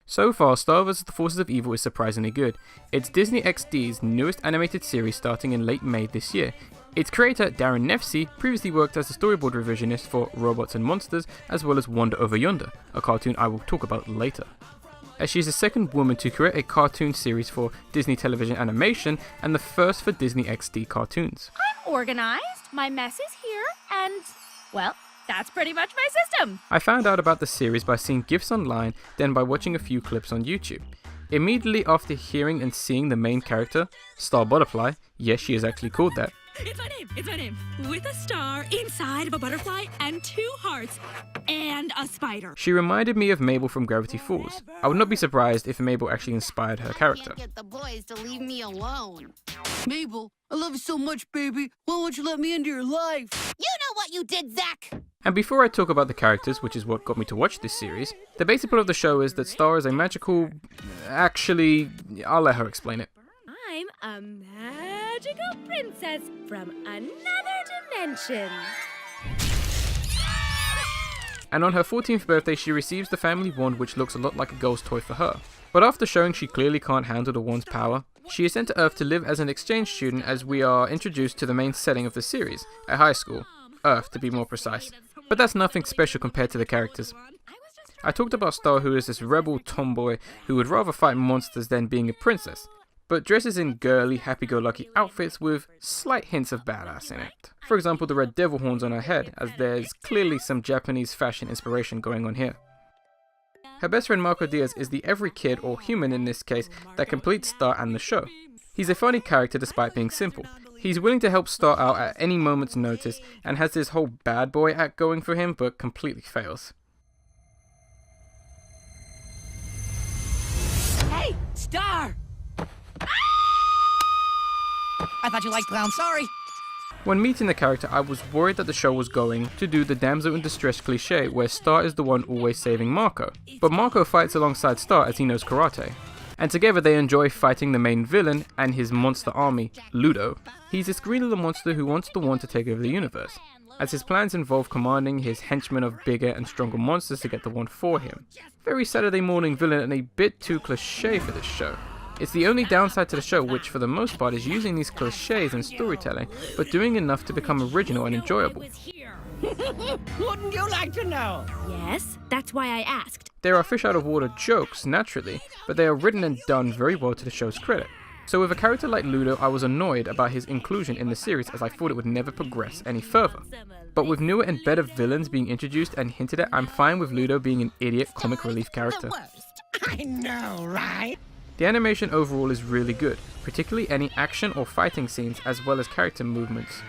So far, Star vs. the Forces of Evil is surprisingly good. It's Disney XD's newest animated series starting in late May this year. Its creator, Darren Nefsey, previously worked as a storyboard revisionist for Robots and Monsters, as well as Wonder Over Yonder, a cartoon I will talk about later. As she's the second woman to create a cartoon series for Disney television animation and the first for Disney XD cartoons. I'm organized, my mess is here, and, well, that's pretty much my system. I found out about the series by seeing GIFs online, then by watching a few clips on YouTube. Immediately after hearing and seeing the main character, Star Butterfly, yes, she is actually called that. It's my name. With a star inside of a butterfly and 2 hearts and a spider. She reminded me of Mabel from Gravity Falls. I would not be surprised if Mabel actually inspired her character. Can't get the boys to leave me alone. Mabel, I love you so much, baby. Why won't you let me into your life? You know what you did, Zach! And before I talk about the characters, which is what got me to watch this series, the basic plot of the show is that Star is a magical... Actually, I'll let her explain it. I'm a magical princess from another dimension. And on her 14th birthday, she receives the family wand, which looks a lot like a girl's toy for her. But after showing she clearly can't handle the wand's power, she is sent to Earth to live as an exchange student, as we are introduced to the main setting of the series, a high school. Earth, to be more precise. But that's nothing special compared to the characters. I talked about Star, who is this rebel tomboy who would rather fight monsters than being a princess, but dresses in girly, happy-go-lucky outfits with slight hints of badass in it. For example, the red devil horns on her head, as there's clearly some Japanese fashion inspiration going on here. Her best friend Marco Diaz is the every kid, or human in this case, that completes Star and the show. He's a funny character despite being simple. He's willing to help Star out at any moment's notice, and has this whole bad boy act going for him, but completely fails. Hey, Star! I thought you liked clowns, sorry. When meeting the character, I was worried that the show was going to do the damsel in distress cliche where Star is the one always saving Marco. But Marco fights alongside Star as he knows karate. And together they enjoy fighting the main villain and his monster army, Ludo. He's this green little monster who wants the wand to take over the universe, as his plans involve commanding his henchmen of bigger and stronger monsters to get the wand for him. Very Saturday morning villain and a bit too cliche for this show. It's the only downside to the show, which for the most part is using these cliches in storytelling, but doing enough to become original and enjoyable. Wouldn't you like to know? Yes, that's why I asked. There are fish out of water jokes, naturally, but they are written and done very well to the show's credit. So with a character like Ludo, I was annoyed about his inclusion in the series, as I thought it would never progress any further. But with newer and better villains being introduced and hinted at, I'm fine with Ludo being an idiot comic relief character. I know, right? The animation overall is really good, particularly any action or fighting scenes as well as character movements,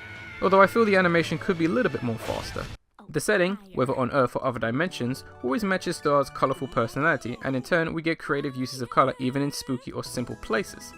although I feel the animation could be a little bit more faster. The setting, whether on Earth or other dimensions, always matches Star's colourful personality, and in turn we get creative uses of colour even in spooky or simple places.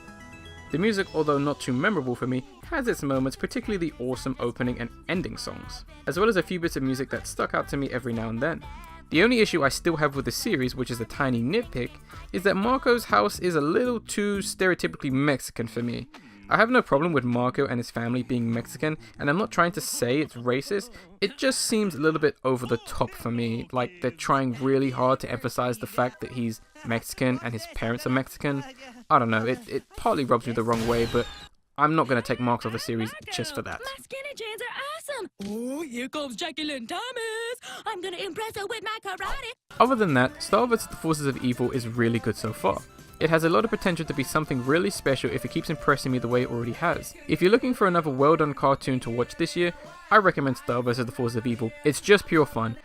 The music, although not too memorable for me, has its moments, particularly the awesome opening and ending songs, as well as a few bits of music that stuck out to me every now and then. The only issue I still have with the series, which is a tiny nitpick, is that Marco's house is a little too stereotypically Mexican for me. I have no problem with Marco and his family being Mexican, and I'm not trying to say it's racist, it just seems a little bit over the top for me, like they're trying really hard to emphasize the fact that he's Mexican and his parents are Mexican. I don't know, it partly rubs me the wrong way, but I'm not going to take marks off the series just for that. My skinny jeans are awesome. Oh, here comes Jacqueline Thomas. I'm gonna impress her with my karate. Other than that, Star vs. the Forces of Evil is really good so far. It has a lot of potential to be something really special if it keeps impressing me the way it already has. If you're looking for another well done cartoon to watch this year, I recommend Star vs. the Forces of Evil. It's just pure fun,